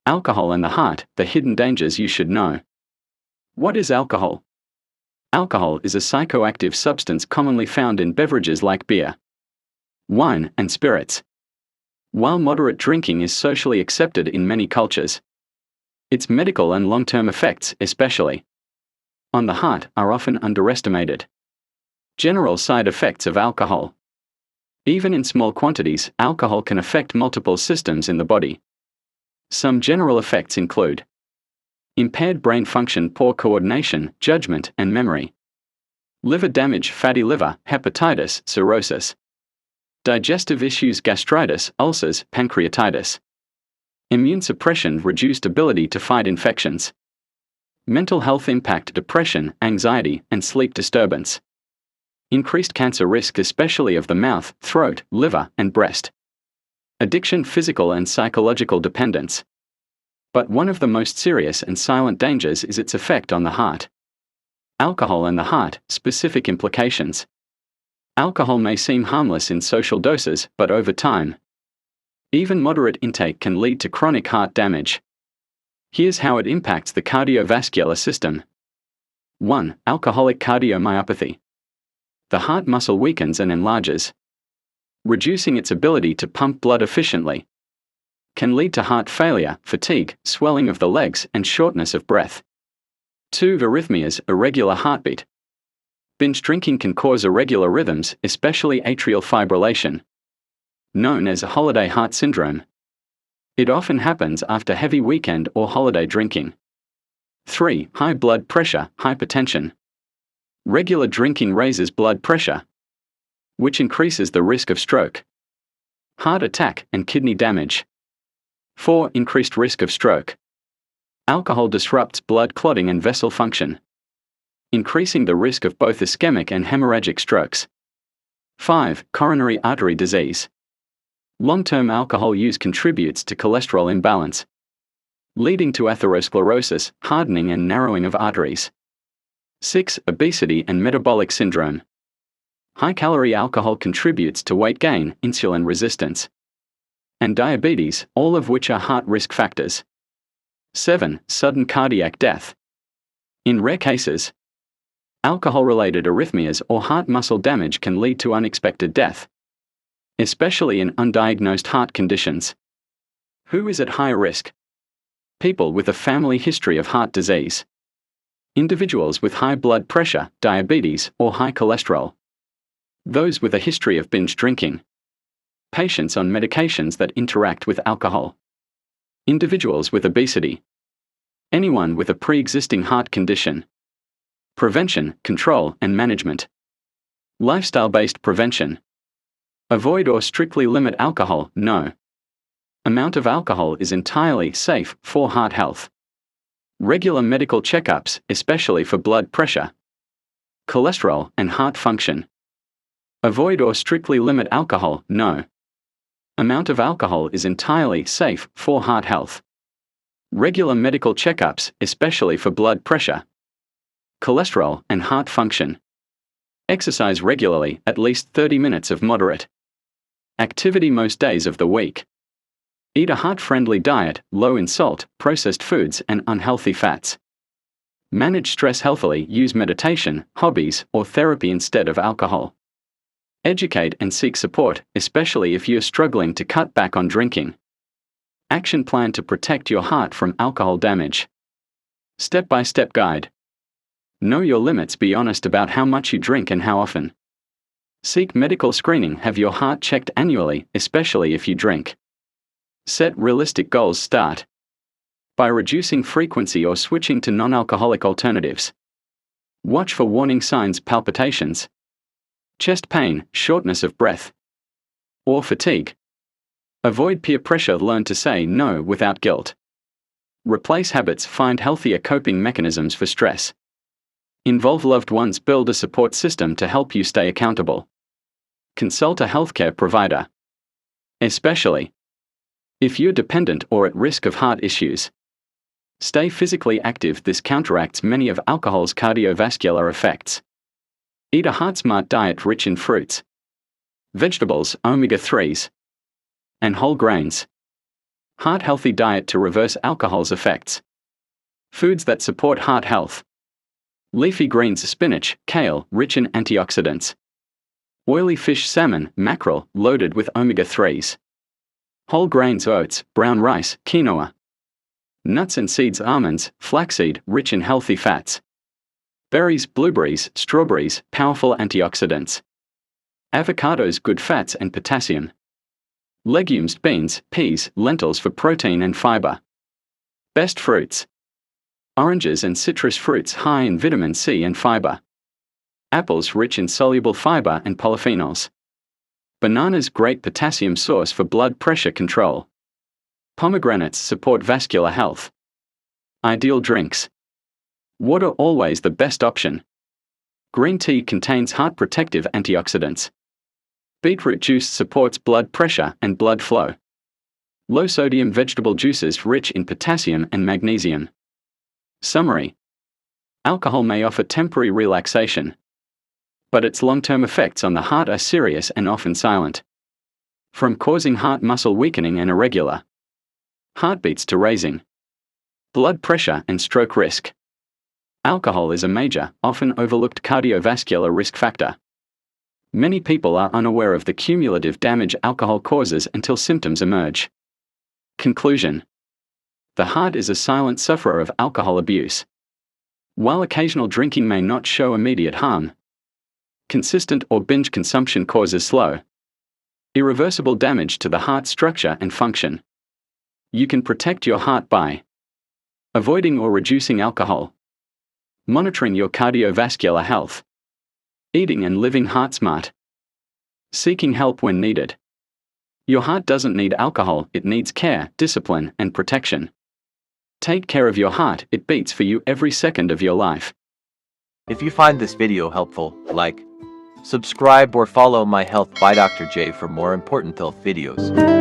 Alcohol and the heart, the hidden dangers you should know. What is alcohol? Alcohol is a psychoactive substance commonly found in beverages like beer, wine, and spirits. While moderate drinking is socially accepted in many cultures, its medical and long-term effects, especially on the heart, are often underestimated. General side effects of alcohol. Even in small quantities, alcohol can affect multiple systems in the body. Some general effects include impaired brain function, poor coordination, judgment, and memory, liver damage, fatty liver, hepatitis, cirrhosis, digestive issues, gastritis, ulcers, pancreatitis, immune suppression, reduced ability to fight infections, mental health impact, depression, anxiety, and sleep disturbance, increased cancer risk, especially of the mouth, throat, liver, and breast, addiction, physical and psychological dependence. But one of the most serious and silent dangers is its effect on the heart. Alcohol and the heart, specific implications. Alcohol may seem harmless in social doses, but over time, even moderate intake can lead to chronic heart damage. Here's how it impacts the cardiovascular system. 1. Alcoholic cardiomyopathy. The heart muscle weakens and enlarges, reducing its ability to pump blood efficiently. Can lead to heart failure, fatigue, swelling of the legs, and shortness of breath. 2. Arrhythmias, irregular heartbeat. Binge drinking can cause irregular rhythms, especially atrial fibrillation, known as holiday heart syndrome. It often happens after heavy weekend or holiday drinking. 3. High blood pressure, hypertension. Regular drinking raises blood pressure, which increases the risk of stroke, heart attack, and kidney damage. 4. Increased risk of stroke. Alcohol disrupts blood clotting and vessel function, increasing the risk of both ischemic and hemorrhagic strokes. 5. Coronary artery disease. Long-term alcohol use contributes to cholesterol imbalance, leading to atherosclerosis, hardening and narrowing of arteries. 6. Obesity and metabolic syndrome. High-calorie alcohol contributes to weight gain, insulin resistance, and diabetes, all of which are heart risk factors. 7. Sudden cardiac death. In rare cases, alcohol-related arrhythmias or heart muscle damage can lead to unexpected death, especially in undiagnosed heart conditions. Who is at high risk? People with a family history of heart disease, individuals with high blood pressure, diabetes, or high cholesterol, those with a history of binge drinking, patients on medications that interact with alcohol, individuals with obesity, anyone with a pre-existing heart condition. Prevention, control, and management. Lifestyle-based prevention. Avoid or strictly limit alcohol. No amount of alcohol is entirely safe for heart health. Regular medical checkups, especially for blood pressure, cholesterol, and heart function. Avoid or strictly limit alcohol. No amount of alcohol is entirely safe for heart health. Regular medical checkups, especially for blood pressure, cholesterol, and heart function. Exercise regularly, at least 30 minutes of moderate activity most days of the week. Eat a heart-friendly diet, low in salt, processed foods, and unhealthy fats. Manage stress healthily, use meditation, hobbies, or therapy instead of alcohol. Educate and seek support, especially if you're struggling to cut back on drinking. Action plan to protect your heart from alcohol damage. Step-by-step guide. Know your limits, be honest about how much you drink and how often. Seek medical screening, have your heart checked annually, especially if you drink. Set realistic goals, start by reducing frequency or switching to non-alcoholic alternatives. Watch for warning signs, palpitations, chest pain, shortness of breath, or fatigue. Avoid peer pressure, learn to say no without guilt. Replace habits, find healthier coping mechanisms for stress. Involve loved ones, build a support system to help you stay accountable. Consult a healthcare provider, especially if you're dependent or at risk of heart issues. Stay physically active, this counteracts many of alcohol's cardiovascular effects. Eat a heart-smart diet rich in fruits, vegetables, omega-3s, and whole grains. Heart-healthy diet to reverse alcohol's effects. Foods that support heart health. Leafy greens, spinach, kale, rich in antioxidants. Oily fish, salmon, mackerel, loaded with omega-3s. Whole grains, oats, brown rice, quinoa. Nuts and seeds, almonds, flaxseed, rich in healthy fats. Berries, blueberries, strawberries, powerful antioxidants. Avocados, good fats and potassium. Legumes, beans, peas, lentils for protein and fiber. Best fruits. Oranges and citrus fruits high in vitamin C and fiber. Apples rich in soluble fiber and polyphenols. Bananas, great potassium source for blood pressure control. Pomegranates support vascular health. Ideal drinks. Water, always the best option. Green tea contains heart protective antioxidants. Beetroot juice supports blood pressure and blood flow. Low sodium vegetable juices rich in potassium and magnesium. Summary. Alcohol may offer temporary relaxation, but its long-term effects on the heart are serious and often silent. From causing heart muscle weakening and irregular heartbeats to raising blood pressure and stroke risk. Alcohol is a major, often overlooked cardiovascular risk factor. Many people are unaware of the cumulative damage alcohol causes until symptoms emerge. Conclusion. The heart is a silent sufferer of alcohol abuse. While occasional drinking may not show immediate harm, consistent or binge consumption causes slow, irreversible damage to the heart structure and function. You can protect your heart by avoiding or reducing alcohol, monitoring your cardiovascular health, eating and living heart smart, seeking help when needed. Your heart doesn't need alcohol, it needs care, discipline, and protection. Take care of your heart, it beats for you every second of your life. If you find this video helpful, like, subscribe or follow My Health by Dr. J for more important health videos.